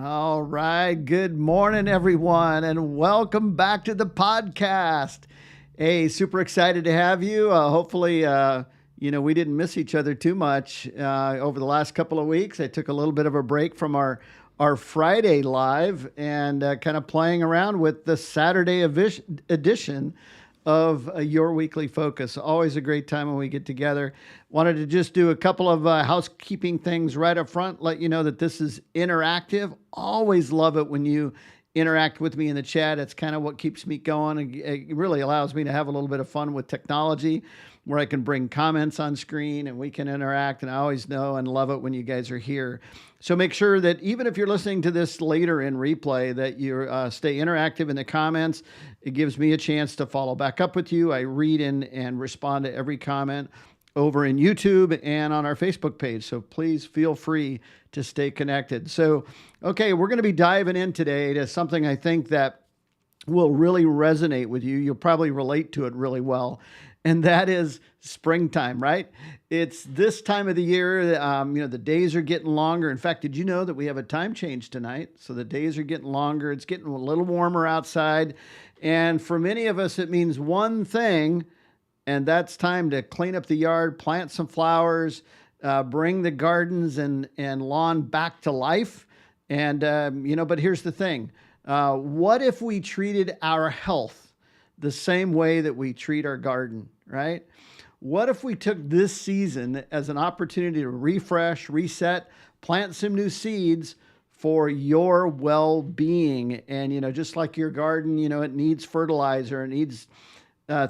All right. Good morning, everyone, and welcome back to the podcast. Hey, super excited to have you. Hopefully, we didn't miss each other too much over the last couple of weeks. I took a little bit of a break from our Friday live and kind of playing around with the Saturday edition of Your Weekly Focus. Always a great time when we get together. Wanted to just do a couple of housekeeping things right up front, let you know that this is interactive. Always love it when you interact with me in the chat. It's kind of what keeps me going. It really allows me to have a little bit of fun with technology where I can bring comments on screen and we can interact. And I always know and love it when you guys are here. So make sure that even if you're listening to this later in replay, that you stay interactive in the comments. It gives me a chance to follow back up with you. I read and respond to every comment over in YouTube and on our Facebook page. So please feel free to stay connected. So, okay, we're going to be diving in today to something I think that will really resonate with you. You'll probably relate to it really well. And that is springtime, right? It's this time of the year. The days are getting longer. In fact, did you know that we have a time change tonight? So the days are getting longer. It's getting a little warmer outside. And for many of us, it means one thing, and that's time to clean up the yard, plant some flowers, bring the gardens and lawn back to life. And, but here's the thing. What if we treated our health the same way that we treat our garden, right? What if we took this season as an opportunity to refresh, reset, plant some new seeds for your well-being? And, just like your garden, it needs fertilizer, it needs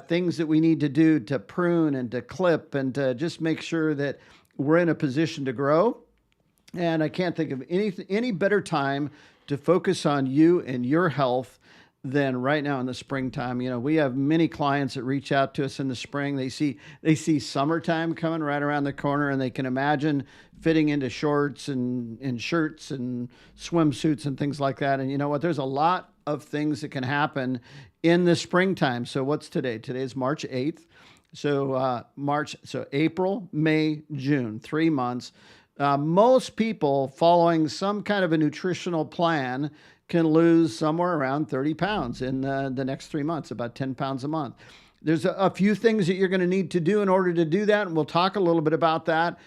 things that we need to do to prune and to clip and to just make sure that we're in a position to grow. And I can't think of any better time to focus on you and your health than right now in the springtime. We have many clients that reach out to us in the spring. They see summertime coming right around the corner, and they can imagine fitting into shorts and shirts and swimsuits and things like that. And you know what? There's a lot of things that can happen in the springtime. So what's today? Today is March 8th. So April, May, June, 3 months. Most people following some kind of a nutritional plan can lose somewhere around 30 pounds in the next 3 months, about 10 pounds a month. There's a few things that you're going to need to do in order to do that, and we'll talk a little bit about that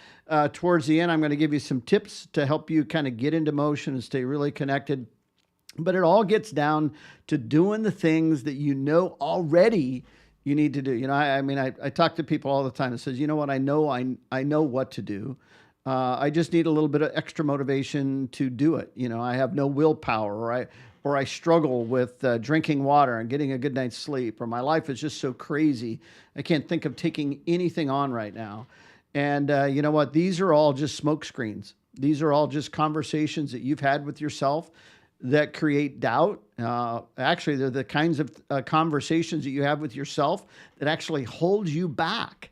towards the end. I'm going to give you some tips to help you kind of get into motion and stay really connected. But it all gets down to doing the things that you know already you need to do. I talk to people all the time that says, you know what, I know what to do. I just need a little bit of extra motivation to do it. I have no willpower, or I struggle with drinking water and getting a good night's sleep, or my life is just so crazy. I can't think of taking anything on right now. And you know what? These are all just smoke screens. These are all just conversations that you've had with yourself that create doubt. Actually, they're the kinds of conversations that you have with yourself that actually hold you back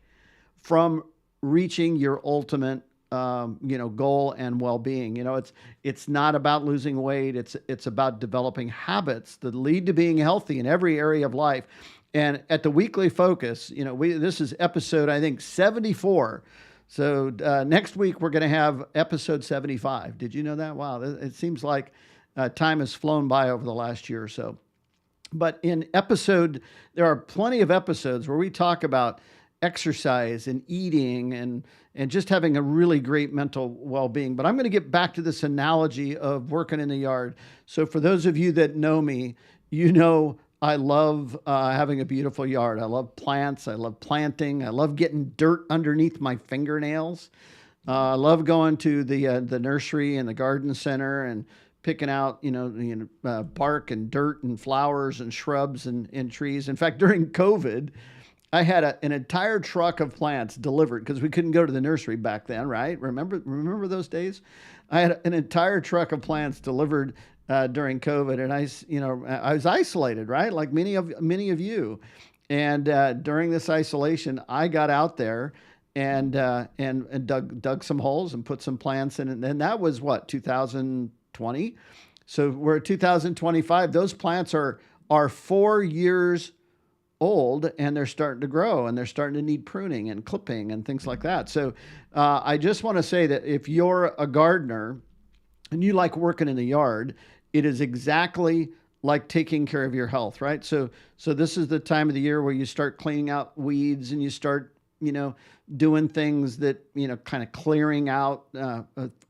from reaching your ultimate goal and well-being. It's not about losing weight. It's about developing habits that lead to being healthy in every area of life. And at the Weekly Focus, this is episode, I think, 74. So next week we're going to have episode 75. Did you know that? Wow. It seems like time has flown by over the last year or so. But there are plenty of episodes where we talk about exercise and eating and just having a really great mental well-being. But I'm going to get back to this analogy of working in the yard. So for those of you that know me, I love having a beautiful yard. I love plants. I love planting. I love getting dirt underneath my fingernails. I love going to the nursery and the garden center and picking out, bark and dirt and flowers and shrubs and trees. In fact, during COVID, I had an entire truck of plants delivered because we couldn't go to the nursery back then, right? Remember those days? I had an entire truck of plants delivered during COVID, and I was isolated, right? Like many of you. And during this isolation, I got out there and dug some holes and put some plants in it. And that was 2020. So we're at 2025. Those plants are 4 years old, and they're starting to grow, and they're starting to need pruning and clipping and things like that. So I just want to say that if you're a gardener, and you like working in the yard, it is exactly like taking care of your health, right? So this is the time of the year where you start cleaning out weeds and you start, you know, doing things that, you know, kind of clearing out.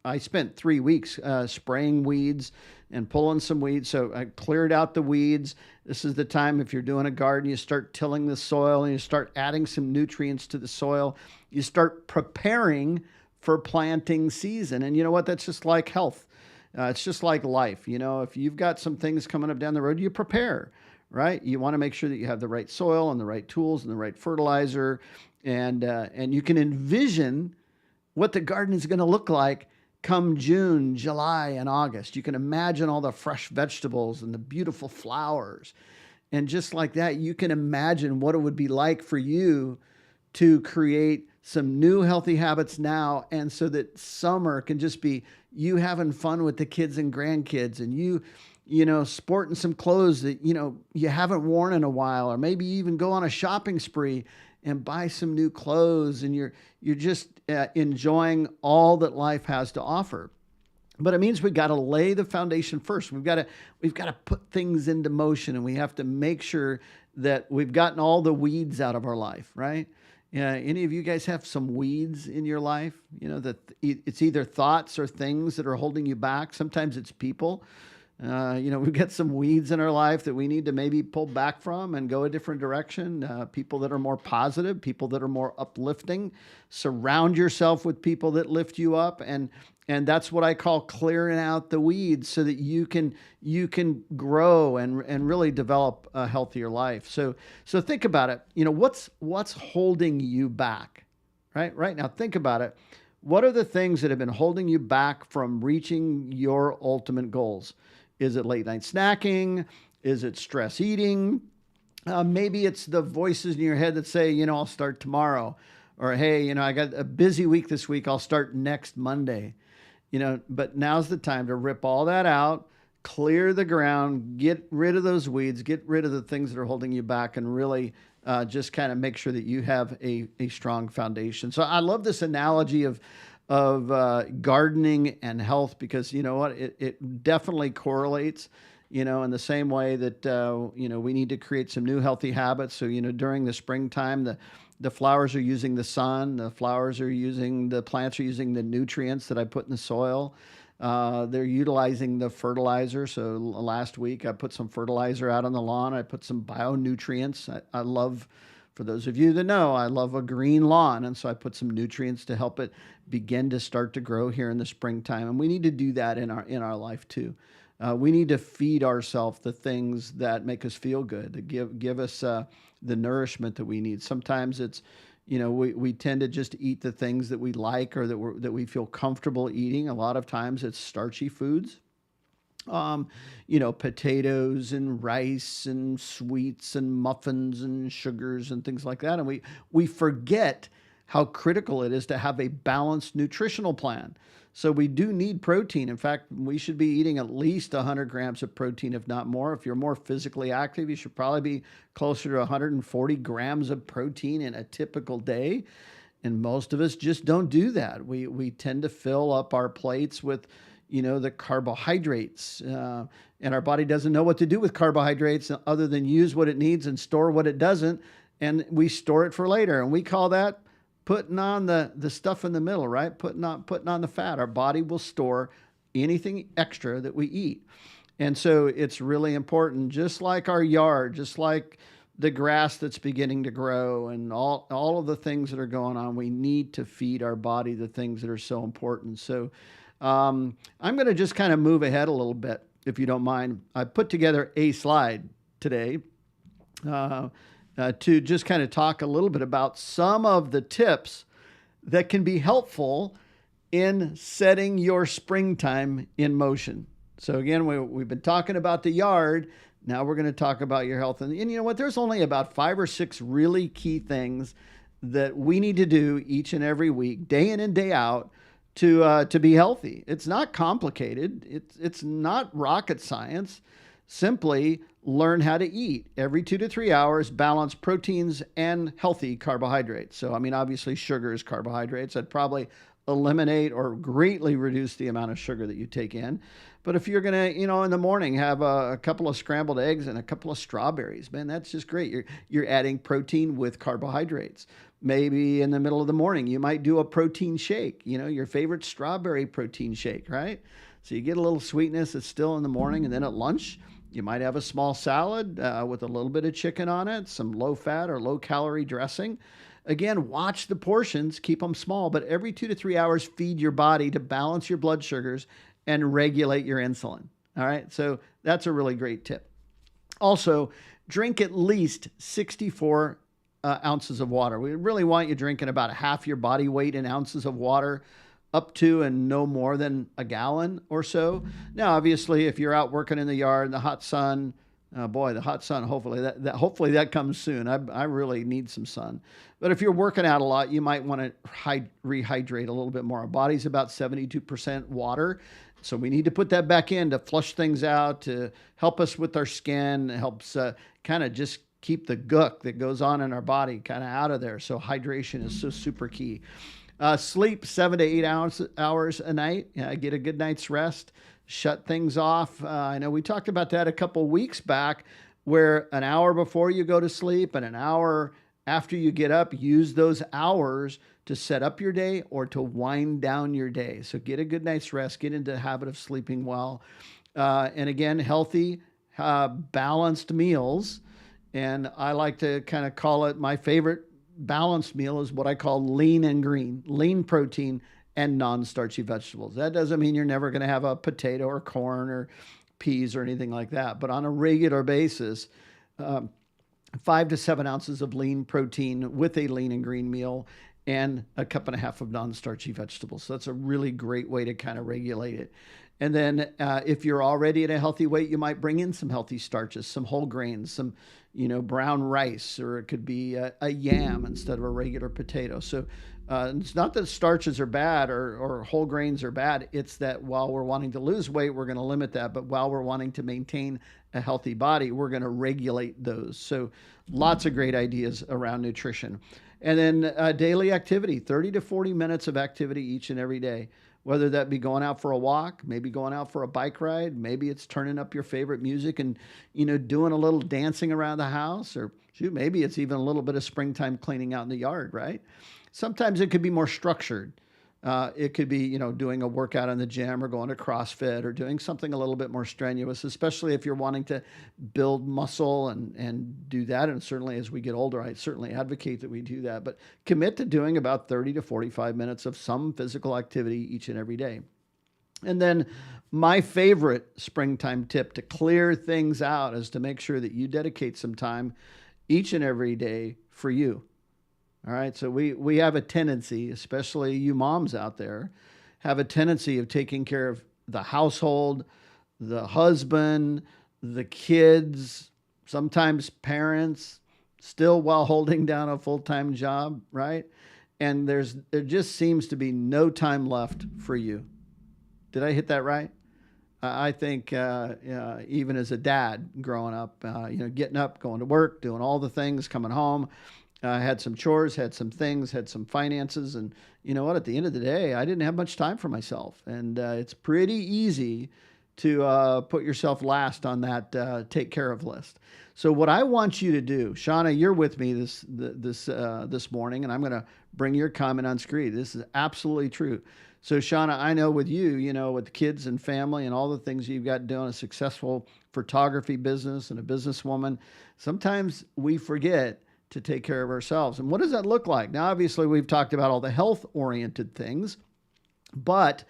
I spent 3 weeks spraying weeds and pulling some weeds. So I cleared out the weeds. This is the time, if you're doing a garden, you start tilling the soil and you start adding some nutrients to the soil. You start preparing for planting season. And you know what? That's just like health. It's just like life. You know, if you've got some things coming up down the road, you prepare, right? You want to make sure that you have the right soil and the right tools and the right fertilizer, and you can envision what the garden is going to look like come June, July, and August. You can imagine all the fresh vegetables and the beautiful flowers, and just like that, you can imagine what it would be like for you to create some new healthy habits now, and so that summer can just be you having fun with the kids and grandkids, and you know, sporting some clothes that, you know, you haven't worn in a while, or maybe even go on a shopping spree and buy some new clothes, and you're just enjoying all that life has to offer. But it means we've got to lay the foundation first. We've got to put things into motion, and we have to make sure that we've gotten all the weeds out of our life, right? Yeah, any of you guys have some weeds in your life? You know, that it's either thoughts or things that are holding you back. Sometimes it's people. You know, we've got some weeds in our life that we need to maybe pull back from and go a different direction. People that are more positive, people that are more uplifting. Surround yourself with people that lift you up, and that's what I call clearing out the weeds, so that you can grow and really develop a healthier life. So think about it. You know, what's holding you back, right? Right now, think about it. What are the things that have been holding you back from reaching your ultimate goals? Is it late night snacking? Is it stress eating? Maybe it's the voices in your head that say, you know, I'll start tomorrow. Or, hey, you know, I got a busy week this week. I'll start next Monday. You know, but now's the time to rip all that out, clear the ground, get rid of those weeds, get rid of the things that are holding you back, and really just kind of make sure that you have a strong foundation. So I love this analogy of gardening and health, because you know what, it definitely correlates. You know, in the same way that you know, we need to create some new healthy habits. So you know, during the springtime, the flowers are using the sun. The plants are using the nutrients that I put in the soil. They're utilizing the fertilizer. So last week I put some fertilizer out on the lawn. I put some bionutrients. I love, for those of you that know, I love a green lawn. And so I put some nutrients to help it begin to start to grow here in the springtime. And we need to do that in our life too. We need to feed ourselves the things that make us feel good, that give us the nourishment that we need. Sometimes it's, you know, we tend to just eat the things that we like, or that we feel comfortable eating. A lot of times it's starchy foods, you know, potatoes and rice and sweets and muffins and sugars and things like that. And we forget how critical it is to have a balanced nutritional plan. So we do need protein. In fact, we should be eating at least 100 grams of protein, if not more. If you're more physically active, you should probably be closer to 140 grams of protein in a typical day. And most of us just don't do that. We tend to fill up our plates with, you know, the carbohydrates, and our body doesn't know what to do with carbohydrates other than use what it needs and store what it doesn't. And we store it for later. And we call that putting on the stuff in the middle, right? Putting on the fat. Our body will store anything extra that we eat. And so it's really important, just like our yard, just like the grass that's beginning to grow, and all of the things that are going on, we need to feed our body the things that are so important. So I'm going to just kind of move ahead a little bit, if you don't mind. I put together a slide today to just kind of talk a little bit about some of the tips that can be helpful in setting your springtime in motion. So again, we've been talking about the yard. Now we're going to talk about your health. And you know what? There's only about 5 or 6 really key things that we need to do each and every week, day in and day out, to be healthy. It's not complicated. It's not rocket science. Simply learn how to eat every 2 to 3 hours, balance proteins and healthy carbohydrates. So, I mean, obviously sugar is carbohydrates. I'd probably eliminate or greatly reduce the amount of sugar that you take in. But if you're gonna, in the morning have a couple of scrambled eggs and a couple of strawberries, man, that's just great. You're adding protein with carbohydrates. Maybe in the middle of the morning, you might do a protein shake. Your favorite strawberry protein shake, right? So you get a little sweetness. It's still in the morning, and then at lunch, you might have a small salad with a little bit of chicken on it, some low fat or low calorie dressing. Again, watch the portions, keep them small, but every 2 to 3 hours, feed your body to balance your blood sugars and regulate your insulin. All right. So that's a really great tip. Also, drink at least 64 ounces of water. We really want you drinking about half your body weight in ounces of water, up to and no more than a gallon or so. Now, obviously, if you're out working in the yard in the hot sun, the hot sun, hopefully that comes soon. I really need some sun. But if you're working out a lot, you might want to rehydrate a little bit more. Our body's about 72% water. So we need to put that back in to flush things out, to help us with our skin. It helps kind of just keep the gook that goes on in our body kind of out of there. So hydration is so super key. Sleep 7 to 8 hours a night. Get a good night's rest. Shut things off. I know we talked about that a couple weeks back, where an hour before you go to sleep and an hour after you get up, use those hours to set up your day or to wind down your day. So get a good night's rest. Get into the habit of sleeping well. And again, healthy, balanced meals. And I like to kind of call it, my favorite balanced meal is what I call lean and green, lean protein and non-starchy vegetables. That doesn't mean you're never going to have a potato or corn or peas or anything like that. But on a regular basis, 5 to 7 ounces of lean protein with a lean and green meal and a cup and a half of non-starchy vegetables. So that's a really great way to kind of regulate it. And then if you're already at a healthy weight, you might bring in some healthy starches, some whole grains, some brown rice, or it could be a yam instead of a regular potato. So it's not that starches are bad or whole grains are bad. It's that while we're wanting to lose weight, we're going to limit that. But while we're wanting to maintain a healthy body, we're going to regulate those. So lots of great ideas around nutrition. And then daily activity, 30 to 40 minutes of activity each and every day. Whether that be going out for a walk, maybe going out for a bike ride, maybe it's turning up your favorite music and, doing a little dancing around the house, or maybe it's even a little bit of springtime cleaning out in the yard, right? Sometimes it could be more structured. It could be, doing a workout in the gym or going to CrossFit or doing something a little bit more strenuous, especially if you're wanting to build muscle and do that. And certainly as we get older, I certainly advocate that we do that, but commit to doing about 30 to 45 minutes of some physical activity each and every day. And then my favorite springtime tip to clear things out is to make sure that you dedicate some time each and every day for you. All right. So we have a tendency, especially you moms out there, have a tendency of taking care of the household, the husband, the kids, sometimes parents, still while holding down a full-time job, right? And there just seems to be no time left for you. Did I hit that right? I think even as a dad growing up, getting up, going to work, doing all the things, coming home, had some chores, had some things, had some finances. And you know what? At the end of the day, I didn't have much time for myself. And it's pretty easy to put yourself last on that take care of list. So what I want you to do, Shauna, you're with me this morning, and I'm going to bring your comment on screen. This is absolutely true. So Shauna, I know with you, with the kids and family and all the things you've got doing, a successful photography business and a businesswoman, sometimes we forget to take care of ourselves. And what does that look like? Now, obviously, we've talked about all the health-oriented things, but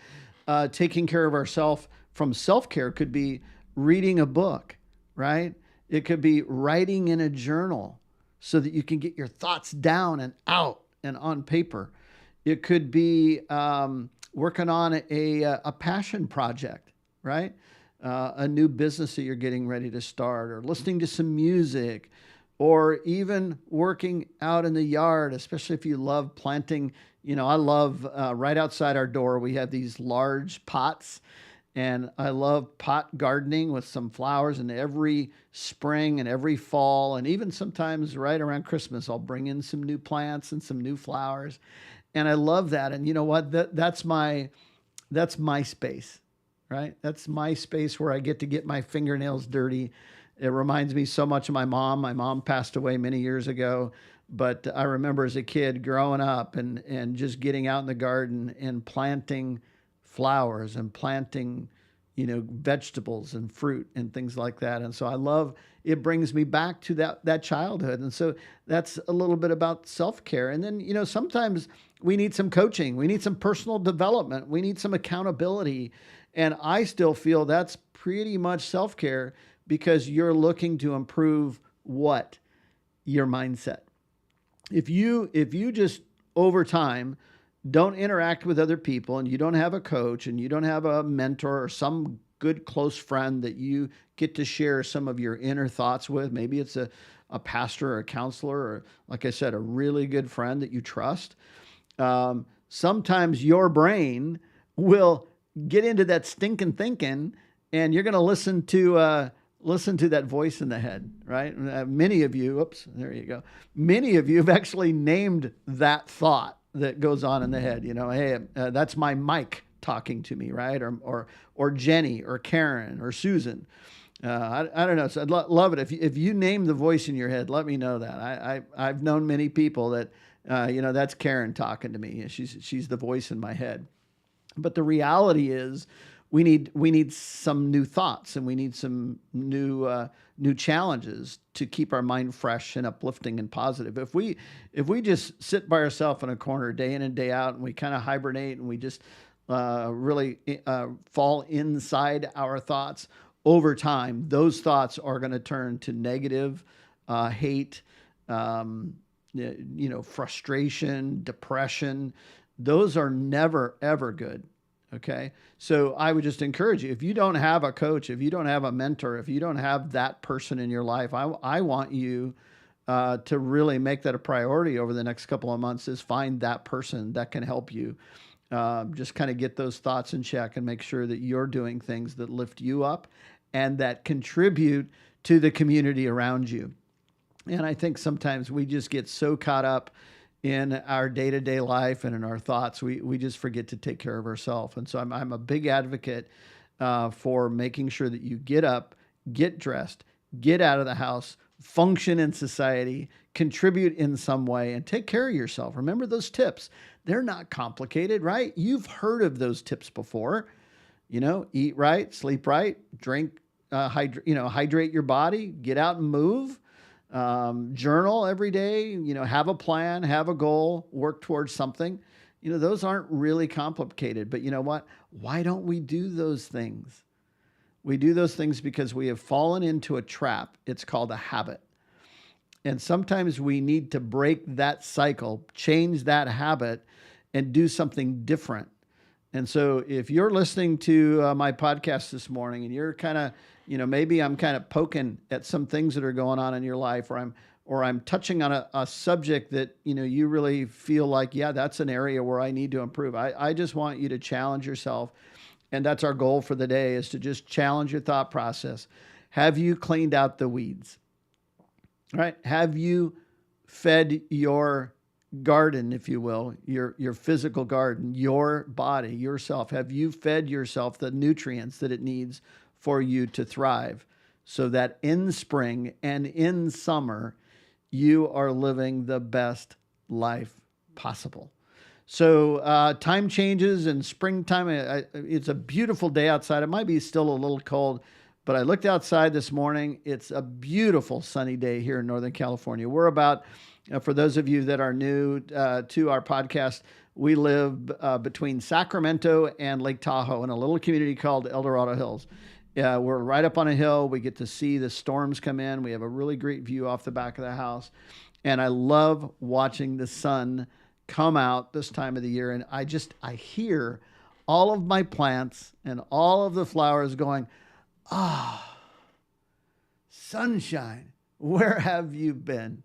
taking care of ourselves from self-care could be reading a book, right? It could be writing in a journal so that you can get your thoughts down and out and on paper. It could be working on a passion project, right? A new business that you're getting ready to start, or listening to some music, or even working out in the yard, especially if you love planting. I love right outside our door, we have these large pots, and I love pot gardening with some flowers. And every spring and every fall, and even sometimes right around Christmas, I'll bring in some new plants and some new flowers. And I love that. And you know what? That's my space, right? That's my space where I get my fingernails dirty. It reminds me so much of my mom. My mom passed away many years ago, but I remember as a kid growing up and just getting out in the garden and planting flowers and planting, vegetables and fruit and things like that. And so I love it, brings me back to that childhood. And so that's a little bit about self-care. And then, sometimes we need some coaching, we need some personal development, we need some accountability. And I still feel that's pretty much self-care because you're looking to improve what? Your mindset. If you just over time don't interact with other people and you don't have a coach and you don't have a mentor or some good close friend that you get to share some of your inner thoughts with, maybe it's a pastor or a counselor or, like I said, a really good friend that you trust, sometimes your brain will get into that stinking thinking and you're going to listen to that voice in the head, right? Many of you, there you go. Many of you have actually named that thought that goes on in the head. Hey, that's my Mike talking to me, right? Or Jenny or Karen or Susan. I don't know. So I'd love it if you name the voice in your head. Let me know that. I've known many people that that's Karen talking to me. She's the voice in my head. But the reality is, we need some new thoughts and we need some new challenges to keep our mind fresh and uplifting and positive. If we just sit by ourselves in a corner day in and day out and we kind of hibernate and we just really fall inside our thoughts, over time, those thoughts are going to turn to negative, hate, frustration, depression. Those are never, ever good. Okay. So I would just encourage you, if you don't have a coach, if you don't have a mentor, if you don't have that person in your life, I want you to really make that a priority over the next couple of months, is find that person that can help you just kind of get those thoughts in check and make sure that you're doing things that lift you up and that contribute to the community around you. And I think sometimes we just get so caught up in our day-to-day life and in our thoughts, we just forget to take care of ourselves. And so I'm a big advocate for making sure that you get up, get dressed, get out of the house, function in society, contribute in some way, and take care of yourself. Remember those tips. They're not complicated, right? You've heard of those tips before. Eat right, sleep right, drink, hydrate your body, get out and move. Journal every day, have a plan, have a goal, work towards something. Those aren't really complicated, but you know what? Why don't we do those things? We do those things because we have fallen into a trap. It's called a habit. And sometimes we need to break that cycle, change that habit, and do something different. And so if you're listening to my podcast this morning and you're kind of, maybe I'm kind of poking at some things that are going on in your life, or I'm touching on a subject that, you really feel like, yeah, that's an area where I need to improve. I just want you to challenge yourself. And that's our goal for the day, is to just challenge your thought process. Have you cleaned out the weeds? Right? Have you fed your garden, if you will, your physical garden, your body, yourself? Have you fed yourself the nutrients that it needs for you to thrive, so that in spring and in summer, you are living the best life possible? So time changes in springtime. It's a beautiful day outside. It might be still a little cold, but I looked outside this morning. It's a beautiful sunny day here in Northern California. We're about, for those of you that are new to our podcast, we live between Sacramento and Lake Tahoe in a little community called El Dorado Hills. We're right up on a hill. We get to see the storms come in. We have a really great view off the back of the house. And I love watching the sun come out this time of the year. And I hear all of my plants and all of the flowers going, sunshine, where have you been?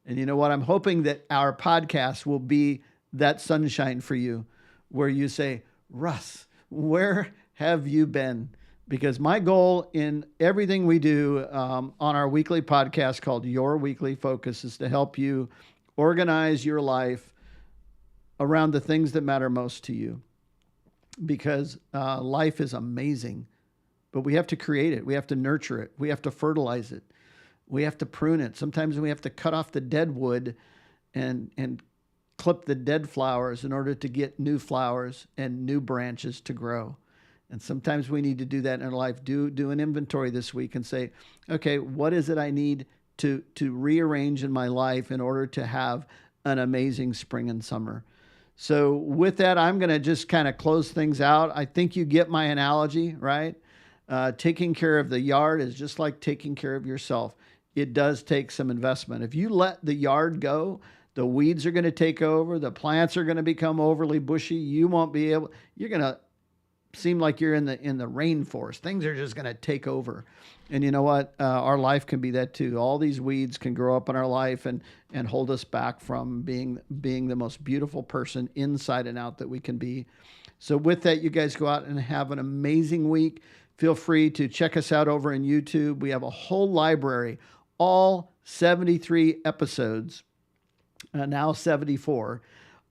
And you know what? I'm hoping that our podcast will be that sunshine for you, where you say, Russ, where have you been? Because my goal in everything we do on our weekly podcast called Your Weekly Focus is to help you organize your life around the things that matter most to you, because life is amazing, but we have to create it. We have to nurture it. We have to fertilize it. We have to prune it. Sometimes we have to cut off the dead wood and clip the dead flowers in order to get new flowers and new branches to grow. And sometimes we need to do that in our life. Do an inventory this week and say, okay, what is it I need to rearrange in my life in order to have an amazing spring and summer? So with that, I'm going to just kind of close things out. I think you get my analogy, right? Taking care of the yard is just like taking care of yourself. It does take some investment. If you let the yard go, the weeds are going to take over. The plants are going to become overly bushy. You won't be able, you're going to seem like you're in the rainforest. Things are just going to take over. And you know what? Our life can be that too. All these weeds can grow up in our life and hold us back from being the most beautiful person inside and out that we can be. So with that, you guys go out and have an amazing week. Feel free to check us out over on YouTube. We have a whole library, all 73 episodes, now 74,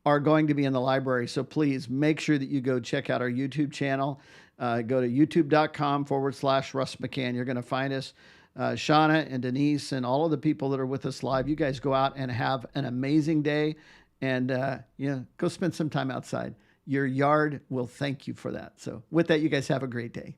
are going to be in the library. So please make sure that you go check out our YouTube channel. Go to youtube.com/Russ McCann. You're going to find us. Shauna and Denise and all of the people that are with us live. You guys go out and have an amazing day, and go spend some time outside. Your yard will thank you for that. So with that, you guys have a great day.